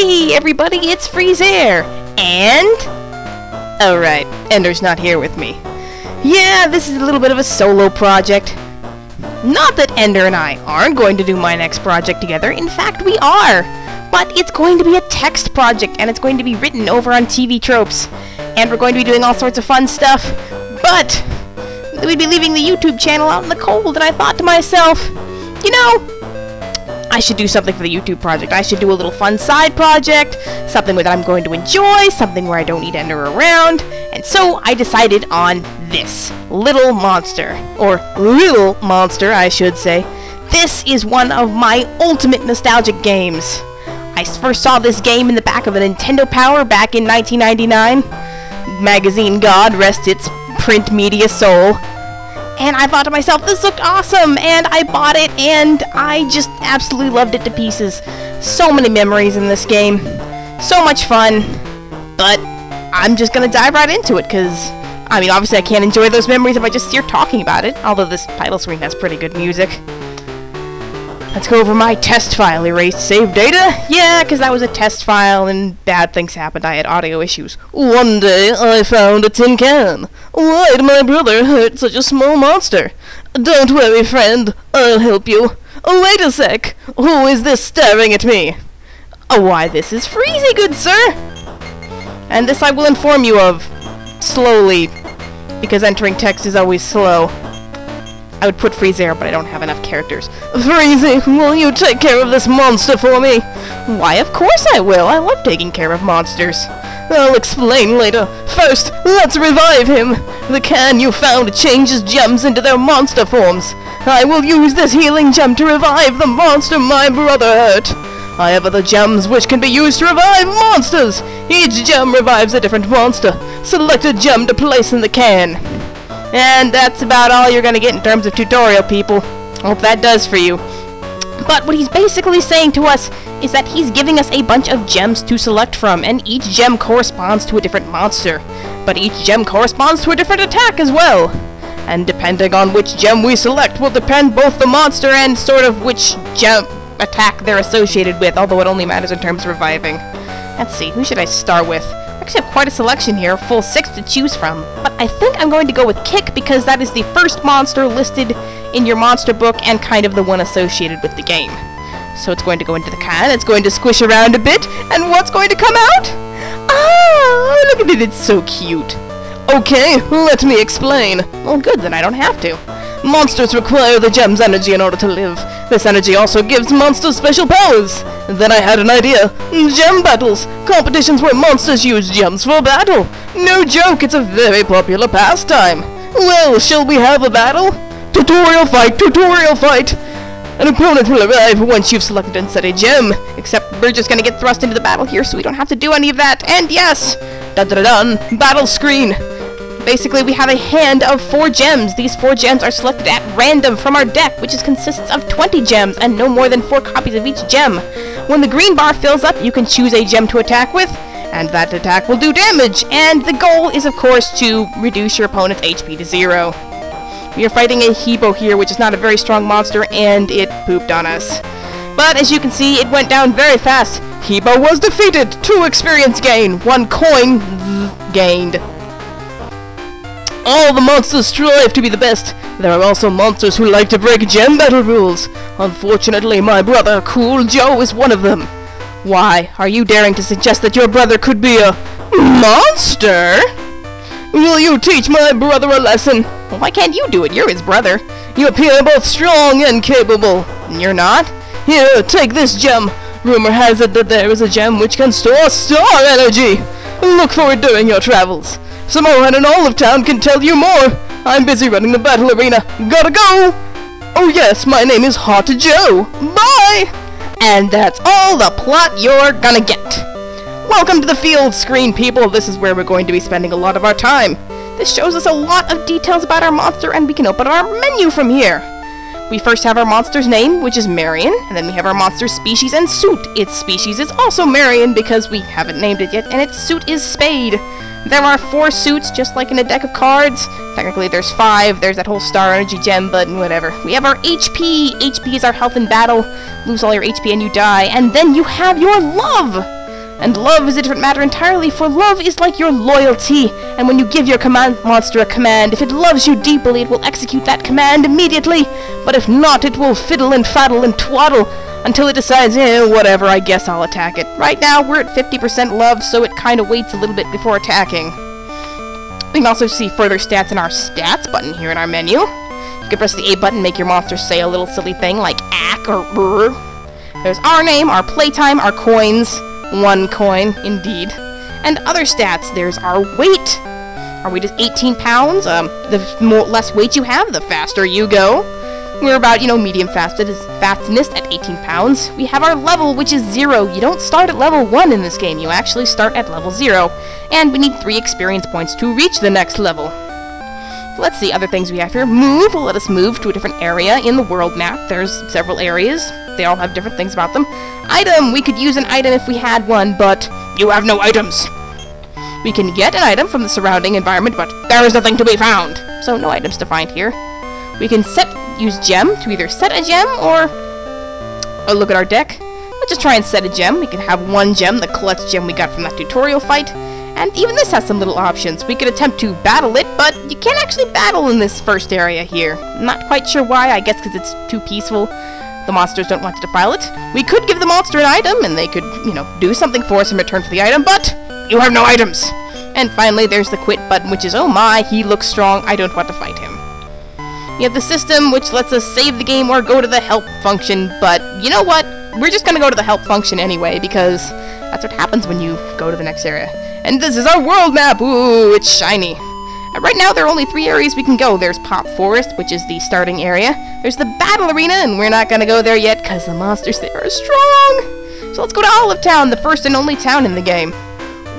Hey everybody, it's Freezair! And... oh right, Ender's not here with me. Yeah, this is a little bit of a solo project. Not that Ender and I aren't going to do my next project together, in fact we are! But it's going to be a text project, and it's going to be written over on TV tropes. And we're going to be doing all sorts of fun stuff, but we'd be leaving the YouTube channel out in the cold, and I thought to myself, you know, I should do something for the YouTube project. I should do a little fun side project, something that I'm going to enjoy, something where I don't need Ender around, and so I decided on this little monster, or little monster, I should say. This is one of my ultimate nostalgic games. I first saw this game in the back of a Nintendo Power back in 1999. Magazine God rest its print media soul. And I thought to myself, this looked awesome, and I bought it, and I just absolutely loved it to pieces. So many memories in this game. So much fun. But I'm just gonna dive right into it, because, I mean, obviously I can't enjoy those memories if I just hear talking about it, although this title screen has pretty good music. Let's go over my test file. Erased save data? Yeah, because that was a test file and bad things happened. I had audio issues. One day I found a tin can. Why'd my brother hurt such a small monster? Don't worry, friend. I'll help you. Wait a sec. Who is this staring at me? Oh, why, this is Freezy, good sir. And this I will inform you of slowly, because entering text is always slow. I would put Freezair, but I don't have enough characters. Freezy, will you take care of this monster for me? Why, of course I will. I love taking care of monsters. I'll explain later. First, let's revive him. The can you found changes gems into their monster forms. I will use this healing gem to revive the monster my brother hurt. I have other gems which can be used to revive monsters. Each gem revives a different monster. Select a gem to place in the can. And that's about all you're gonna get in terms of tutorial, people. Hope that does for you. But what he's basically saying to us is that he's giving us a bunch of gems to select from, and each gem corresponds to a different monster. But each gem corresponds to a different attack as well. And depending on which gem we select will depend both the monster and sort of which gem attack they're associated with, although it only matters in terms of reviving. Let's see, who should I start with? I actually have quite a selection here, full 6 to choose from, but I think I'm going to go with Kick because that is the first monster listed in your monster book and kind of the one associated with the game. So it's going to go into the can, it's going to squish around a bit, and what's going to come out? Oh, look at it, it's so cute. Okay, let me explain. Well, good, then I don't have to. Monsters require the gem's energy in order to live. This energy also gives monsters special powers. Then I had an idea. Gem battles. Competitions where monsters use gems for battle. No joke, it's a very popular pastime. Well, shall we have a battle? Tutorial fight, tutorial fight! An opponent will arrive once you've selected and set a gem. Except we're just gonna get thrust into the battle here, so we don't have to do any of that. And yes! Dun-dun-dun! Battle screen! Basically, we have a hand of 4 gems. These 4 gems are selected at random from our deck, which consists of 20 gems and no more than 4 copies of each gem. When the green bar fills up, you can choose a gem to attack with, and that attack will do damage. And the goal is, of course, to reduce your opponent's HP to 0. We are fighting a Hebo here, which is not a very strong monster, and it pooped on us. But as you can see, it went down very fast. Hebo was defeated. 2 experience gain. 1 coin gained. All the monsters strive to be the best. There are also monsters who like to break gem battle rules. Unfortunately, my brother, Cool Joe, is one of them. Why, are you daring to suggest that your brother could be a monster? Will you teach my brother a lesson? Well, why can't you do it? You're his brother. You appear both strong and capable. You're not? Here, take this gem. Rumor has it that there is a gem which can store star energy. Look for it during your travels. Samoan in all of town can tell you more. I'm busy running the battle arena. Gotta go! Oh yes, my name is Hot Joe. Bye! And that's all the plot you're gonna get. Welcome to the field screen, people. This is where we're going to be spending a lot of our time. This shows us a lot of details about our monster, and we can open our menu from here. We first have our monster's name, which is Marion, and then we have our monster's species and suit. Its species is also Marion because we haven't named it yet, and its suit is Spade. There are 4 suits, just like in a deck of cards. Technically, there's 5. There's that whole star energy gem, but whatever. We have our HP. HP is our health in battle. Lose all your HP and you die. And then you have your love. And love is a different matter entirely, for love is like your loyalty, and when you give your command monster a command, if it loves you deeply, it will execute that command immediately, but if not, it will fiddle and faddle and twaddle until it decides, whatever, I guess I'll attack it. Right now, we're at 50% love, so it kind of waits a little bit before attacking. We can also see further stats in our stats button here in our menu. You can press the A button, make your monster say a little silly thing like ack or brr. There's our name, our playtime, our coins, 1 coin, indeed, and other stats. There's our weight. Our weight is 18 pounds. The less weight you have, the faster you go. We're about, medium fastness at 18 pounds. We have our level, which is 0. You don't start at level 1 in this game. You actually start at level 0. And we need 3 experience points to reach the next level. Let's see other things we have here. Move will let us move to a different area in the world map. There's several areas. They all have different things about them. Item! We could use an item if we had one, but you have no items. We can get an item from the surrounding environment, but there is nothing to be found. So no items to find here. We can use gem to either set a gem or look at our deck. Let's just try and set a gem. We can have 1 gem, the clutch gem we got from that tutorial fight. And even this has some little options. We could attempt to battle it, but you can't actually battle in this first area here. I'm not quite sure why. I guess because it's too peaceful. The monsters don't want to defile it. We could give the monster an item, and they could, do something for us in return for the item, but you have no items! And finally, there's the quit button, which is, oh my, he looks strong, I don't want to fight him. You have the system, which lets us save the game or go to the help function, but you know what? We're just gonna go to the help function anyway, because that's what happens when you go to the next area. And this is our world map! Ooh, it's shiny. Right now, there are only 3 areas we can go. There's Pop Forest, which is the starting area. There's the Battle Arena, and we're not gonna go there yet, because the monsters there are strong! So let's go to Olive Town, the first and only town in the game.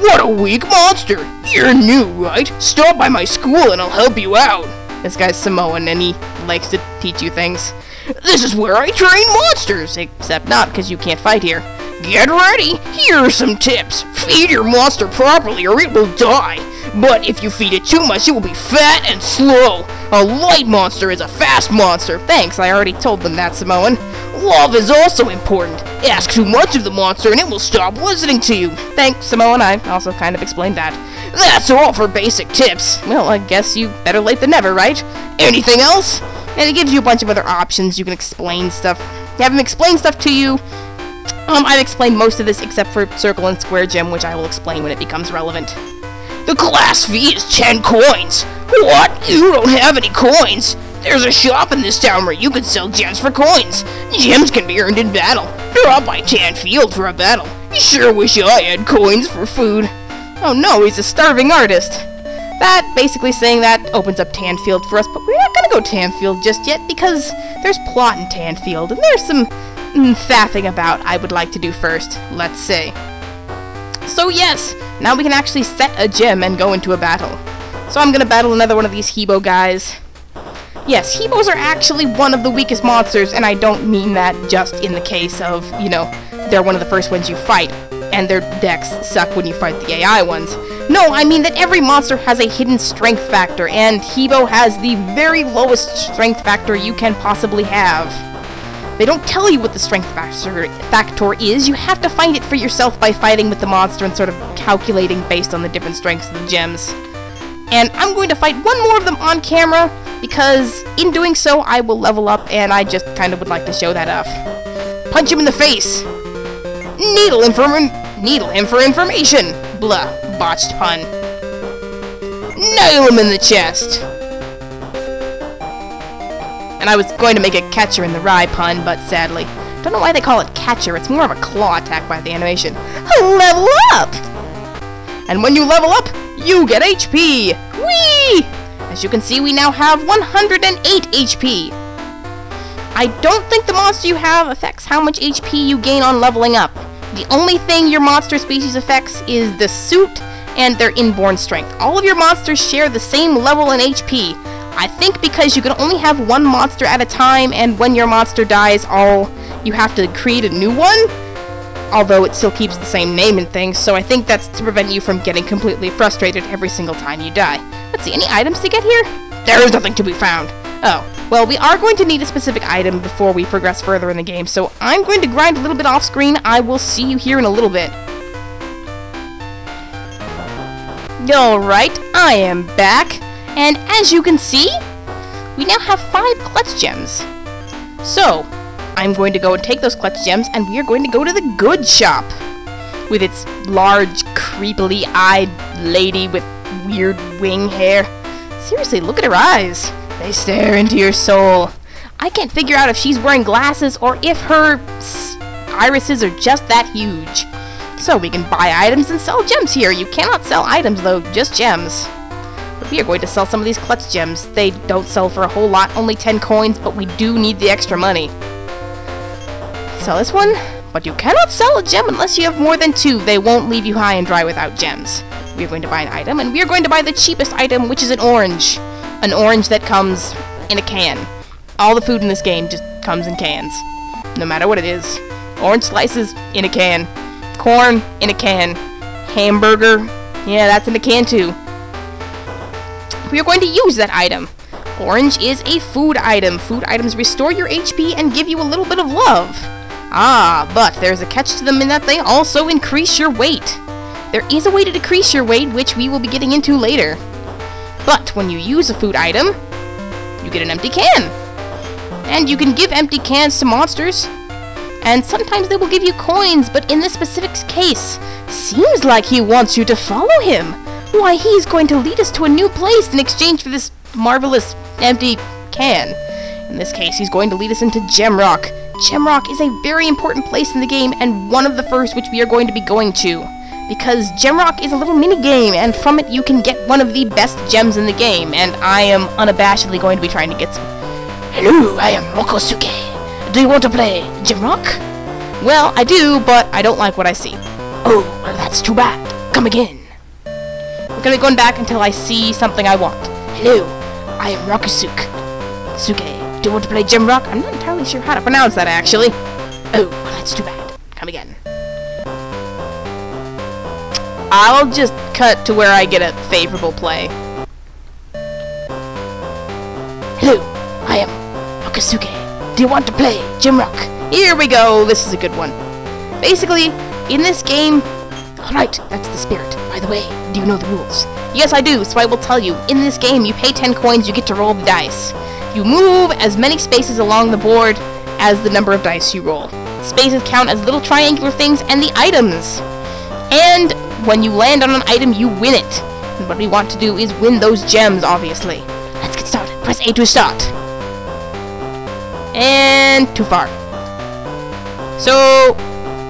What a weak monster! You're new, right? Stop by my school and I'll help you out! This guy's Samoan, and he likes to teach you things. This is where I train monsters! Except not, because you can't fight here. Get ready! Here are some tips. Feed your monster properly or it will die. But if you feed it too much, it will be fat and slow. A light monster is a fast monster. Thanks, I already told them that, Samoan. Love is also important. Ask too much of the monster and it will stop listening to you. Thanks, Samoan. I also kind of explained that. That's all for basic tips. Well, I guess you better late than never, right? Anything else? And it gives you a bunch of other options. You can explain stuff. Have him explain stuff to you. I've explained most of this except for Circle and Square Gem, which I will explain when it becomes relevant. The class fee is 10 coins. What? You don't have any coins? There's a shop in this town where you can sell gems for coins. Gems can be earned in battle. Drop by Tanfield for a battle. Sure wish I had coins for food. Oh no, he's a starving artist. That basically saying that opens up Tanfield for us, but we're not gonna go Tanfield just yet because there's plot in Tanfield, and there's some faffing about I would like to do first, let's say. So yes, now we can actually set a gem and go into a battle. So I'm gonna battle another one of these Hebo guys. Yes, Hebos are actually one of the weakest monsters, and I don't mean that just in the case of, they're one of the first ones you fight, and their decks suck when you fight the AI ones. No, I mean that every monster has a hidden strength factor, and Hebo has the very lowest strength factor you can possibly have. They don't tell you what the strength factor is. You have to find it for yourself by fighting with the monster and sort of calculating based on the different strengths of the gems. And I'm going to fight one more of them on camera, because in doing so, I will level up, and I just kind of would like to show that off. Punch him in the face! Needle him for information! Blah, botched pun. Nail him in the chest! And I was going to make a catcher in the rye pun, but sadly. Don't know why they call it catcher, it's more of a claw attack by the animation. Level up! And when you level up, you get HP! Whee! As you can see, we now have 108 HP. I don't think the monster you have affects how much HP you gain on leveling up. The only thing your monster species affects is the suit and their inborn strength. All of your monsters share the same level in HP. I think because you can only have one monster at a time, and when your monster dies, you have to create a new one. Although it still keeps the same name and things, so I think that's to prevent you from getting completely frustrated every single time you die. Let's see, any items to get here? There is nothing to be found. Oh, well, we are going to need a specific item before we progress further in the game, so I'm going to grind a little bit off screen. I will see you here in a little bit. Alright, I am back, and as you can see, we now have 5 clutch gems. So, I'm going to go and take those clutch gems, and we are going to go to the good shop. With its large, creepily-eyed lady with weird wing hair. Seriously, look at her eyes. They stare into your soul. I can't figure out if she's wearing glasses or if her irises are just that huge. So we can buy items and sell gems here. You cannot sell items though, just gems. But we are going to sell some of these clutch gems. They don't sell for a whole lot, only 10 coins, but we do need the extra money. Sell this one, but you cannot sell a gem unless you have more than 2. They won't leave you high and dry without gems. We are going to buy an item, and we are going to buy the cheapest item, which is an orange. An orange that comes in a can. All the food in this game just comes in cans. No matter what it is. Orange slices in a can. Corn in a can. Hamburger, yeah, that's in a can too. We are going to use that item. Orange is a food item. Food items restore your HP and give you a little bit of love. Ah, but there's a catch to them in that they also increase your weight. There is a way to decrease your weight, which we will be getting into later. But when you use a food item, you get an empty can. And you can give empty cans to monsters. And sometimes they will give you coins, but in this specific case, seems like he wants you to follow him. Why, he's going to lead us to a new place in exchange for this marvelous empty can. In this case, he's going to lead us into Gemrock. Gemrock is a very important place in the game, and one of the first which we are going to be going to. Because Gemrock is a little mini-game, and from it you can get one of the best gems in the game, and I am unabashedly going to be trying to get some. Hello, I am Mokosuke. Do you want to play Gemrock? Well, I do, but I don't like what I see. Oh, well, that's too bad. Come again. I'm gonna be going back until I see something I want. Hello, I am Rokusuke. Suke, do you want to play Gemrock? I'm not entirely sure how to pronounce that, actually. Oh, well, that's too bad. Come again. I'll just cut to where I get a favorable play. Hello, I am Rokusuke. Do you want to play Gemrock? Here we go. This is a good one. Basically, in this game... Alright, that's the spirit. By the way, do you know the rules? Yes, I do, so I will tell you. In this game, you pay 10 coins, you get to roll the dice. You move as many spaces along the board as the number of dice you roll. Spaces count as little triangular things and the items. And when you land on an item, you win it. And what we want to do is win those gems, obviously. Let's get started. Press A to start. And too far. So,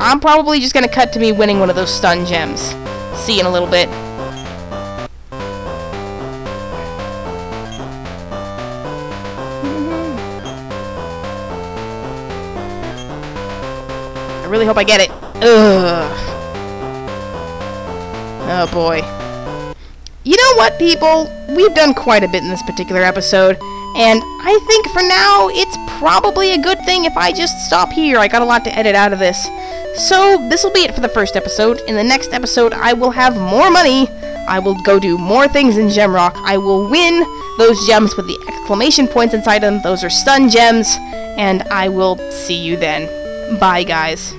I'm probably just gonna cut to me winning one of those stun gems. See you in a little bit. I really hope I get it. Ugh. Oh boy. You know what, people? We've done quite a bit in this particular episode. And I think for now, it's probably a good thing if I just stop here. I got a lot to edit out of this. So, this will be it for the first episode. In the next episode, I will have more money. I will go do more things in Gemrock. I will win those gems with the exclamation points inside them. Those are stun gems. And I will see you then. Bye, guys.